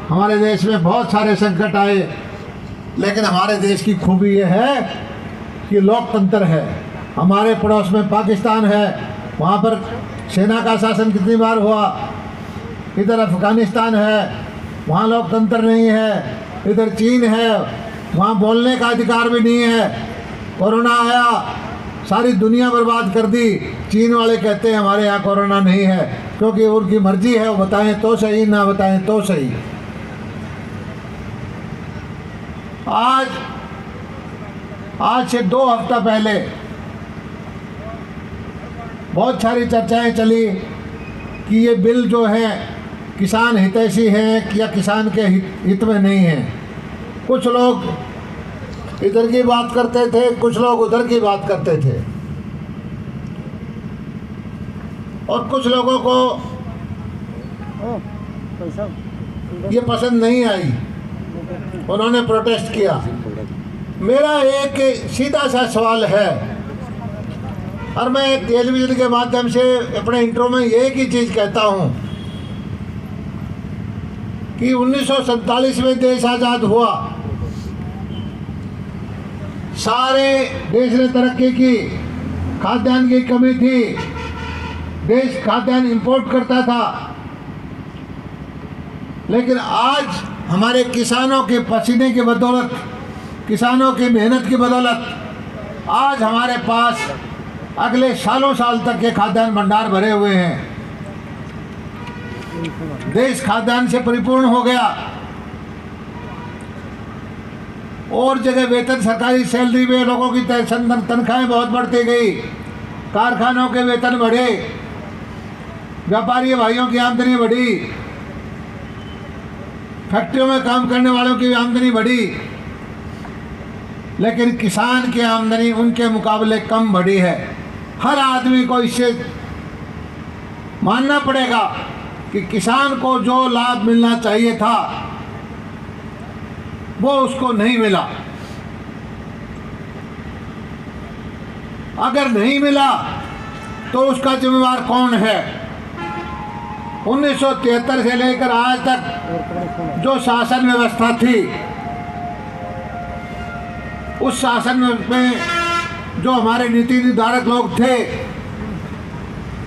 हमारे देश में बहुत सारे संकट आए, लेकिन हमारे देश की खूबी ये है कि लोकतंत्र है। हमारे पड़ोस में पाकिस्तान है, वहाँ पर सेना का शासन कितनी बार हुआ। इधर अफगानिस्तान है, वहाँ लोकतंत्र नहीं है। इधर चीन है, वहाँ बोलने का अधिकार भी नहीं है। कोरोना आया, सारी दुनिया बर्बाद कर दी। चीन वाले कहते हैं हमारे यहाँ कोरोना नहीं है, क्योंकि उनकी मर्जी है, वो बताएं तो सही, ना बताएं तो सही। आज से 2 हफ्ता पहले बहुत सारी चर्चाएं चली कि ये बिल जो है किसान हितैषी है या किसान के हित में नहीं है। कुछ लोग इधर की बात करते थे, कुछ लोग उधर की बात करते थे, और कुछ लोगों को ये पसंद नहीं आई, उन्होंने प्रोटेस्ट किया। मेरा एक सीधा सा सवाल है, और मैं टेलीविज़न के माध्यम से अपने इंट्रो में एक ही चीज़ कहता हूँ कि 1947 में देश आज़ाद हुआ, सारे देश ने तरक्की की, खाद्यान्न की कमी थी, देश खाद्यान्न इंपोर्ट करता था। लेकिन आज हमारे किसानों के पसीने की बदौलत, किसानों की मेहनत की बदौलत आज हमारे पास अगले सालों साल तक के खाद्यान्न भंडार भरे हुए हैं। देश खाद्यान्न से परिपूर्ण हो गया। और जगह वेतन, सरकारी सैलरी में लोगों की तनख्वाहें बहुत बढ़ती गई, कारखानों के वेतन बढ़े, व्यापारी भाइयों की आमदनी बढ़ी, फैक्ट्रियों में काम करने वालों की आमदनी बढ़ी। लेकिन किसान की आमदनी उनके मुकाबले कम बढ़ी है। हर आदमी को इससे मानना पड़ेगा कि किसान को जो लाभ मिलना चाहिए था वो उसको नहीं मिला। अगर नहीं मिला तो उसका जिम्मेवार कौन है? 1973 से लेकर आज तक जो शासन व्यवस्था थी, उस शासन में जो हमारे नीति निर्धारक लोग थे,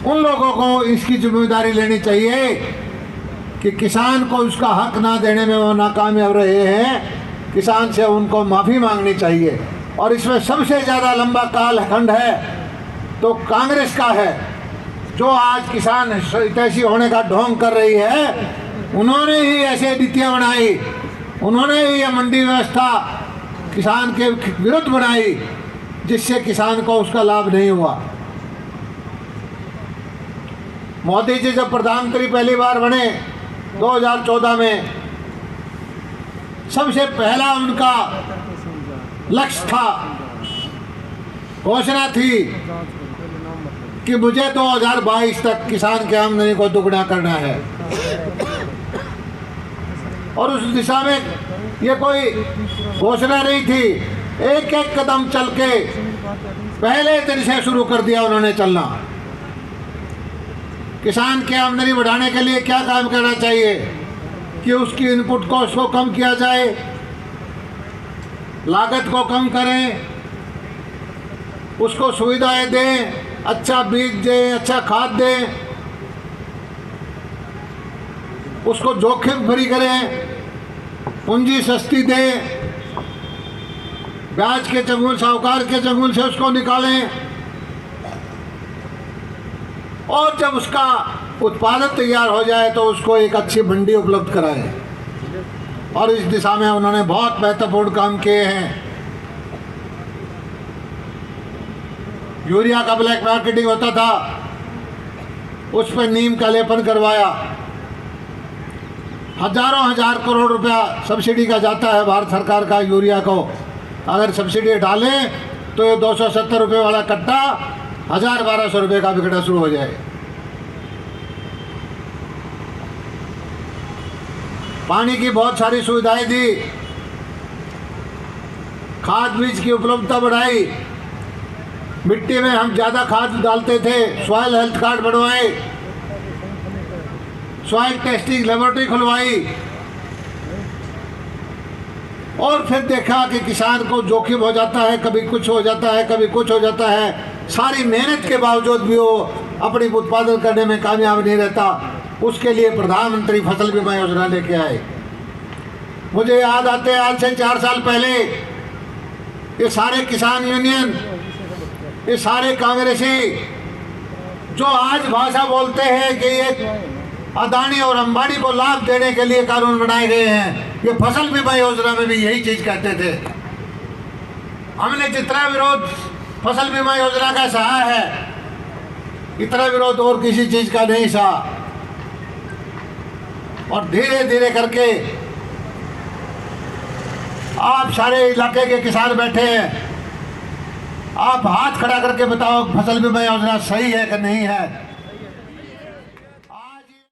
उन लोगों को इसकी जिम्मेदारी लेनी चाहिए कि किसान को उसका हक ना देने में वो नाकामयाब रहे हैं। किसान से उनको माफ़ी मांगनी चाहिए। और इसमें सबसे ज़्यादा लंबा कालखंड है तो कांग्रेस का है, जो आज किसान हितैषी होने का ढोंग कर रही है। उन्होंने ही ऐसे नीतियाँ बनाई, उन्होंने ही यह मंडी व्यवस्था किसान के विरुद्ध बनाई, जिससे किसान को उसका लाभ नहीं हुआ। मोदी जी जब प्रधानमंत्री पहली बार बने 2014 में, सबसे पहला उनका लक्ष्य था, घोषणा थी कि मुझे 2022 तक किसान की आमदनी को दुगना करना है। और उस दिशा में ये कोई घोषणा नहीं थी, एक एक कदम चल के पहले दिन से शुरू कर दिया उन्होंने चलना। किसान की आमदनी बढ़ाने के लिए क्या काम करना चाहिए कि उसकी इनपुट कॉस्ट को कम किया जाए, लागत को कम करें, उसको सुविधाएं दें, अच्छा बीज दें, अच्छा खाद दें, उसको जोखिम फ्री करें, पूंजी सस्ती दें, ब्याज के चंगुल, साहूकार के चंगुल से उसको निकालें, और जब उसका उत्पादन तैयार हो जाए तो उसको एक अच्छी मंडी उपलब्ध कराएं। और इस दिशा में उन्होंने बहुत महत्वपूर्ण काम किए हैं। यूरिया का ब्लैक मार्केटिंग होता था, उस पर नीम का लेपन करवाया। हजारों हजार करोड़ रुपया सब्सिडी का जाता है भारत सरकार का यूरिया को। अगर सब्सिडी डालें तो ये 270 रुपये वाला कट्टा 1000-1200 रुपये का बिकना शुरू हो जाए। पानी की बहुत सारी सुविधाएं दी, खाद बीज की उपलब्धता बढ़ाई, मिट्टी में हम ज़्यादा खाद डालते थे, सॉइल हेल्थ कार्ड बनवाए, सॉइल टेस्टिंग लेबोरेटरी खुलवाई, और फिर देखा कि किसान को जोखिम हो जाता है, कभी कुछ हो जाता है, कभी कुछ हो जाता है। सारी मेहनत के बावजूद भी वो अपनी उत्पादन करने में कामयाब नहीं रहता। उसके लिए प्रधानमंत्री फसल बीमा योजना लेके आए। मुझे याद आते हैं आज से 4 साल पहले ये सारे किसान यूनियन, ये सारे कांग्रेसी जो आज भाषा बोलते हैं कि ये अदानी और अंबानी को लाभ देने के लिए कानून बनाए गए हैं, ये फसल बीमा योजना में भी यही चीज कहते थे। हमने जितना विरोध फसल बीमा योजना का सहा है, इतना विरोध और किसी चीज का नहीं सहा। और धीरे धीरे करके आप सारे इलाके के किसान बैठे हैं, आप हाथ खड़ा करके बताओ फसल बीमा योजना सही है कि नहीं है।